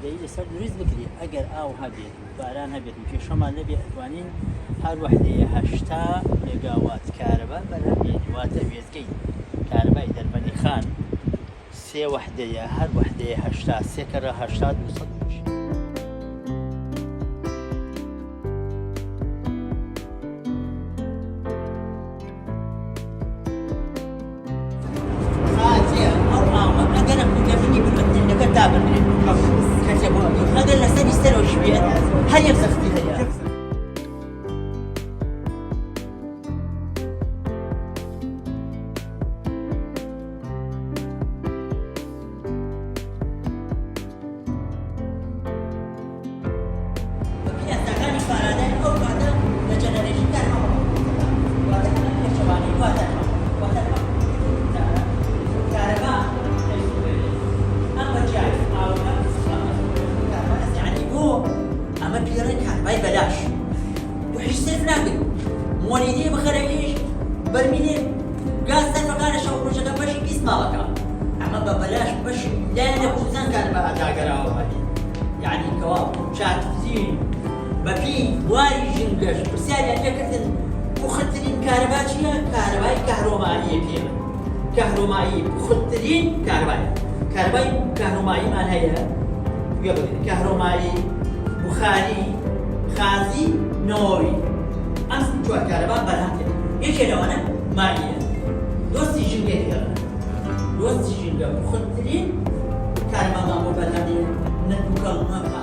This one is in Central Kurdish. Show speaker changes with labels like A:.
A: دەی لەسەر دروست بکری ئەگەر ئاو هەبێت و باران هەبێت و کێشەمان نەبێت ئەتوانین هەر وحدەیە 80 مێگاوات کارەبا بەرهەمێنی واتە وێستگەی کارەبای دەربەنی خان سێ وحدەیە هەر وحدەیە 80 سێ کەرە 80 200 میشه. هذا اللي استني استنوا شوية هل يفسخ فيها بلاش وحش صرف ناقل مولدي بخرجيش برميلي غاز تفقانا شو روجا باش كيس مالكا اما ببلاش باش لا نفوزان كان بقى داغراو هذه يعني كواب شات زين ببي واري جنقش برسالة لكتن مخدرين كهربائية كهربائي كهرومائية فيها كهرومائي مخدرين كهربائي كهرومائي مالها يقول كهرومائي بخاري خازي نوري أمس جوا كهرباء برهانته إيش لونه مائية دوستي جنگه ديانا دوستي جنگه مخدرين كهرباء ما مبلغين نتوكل ما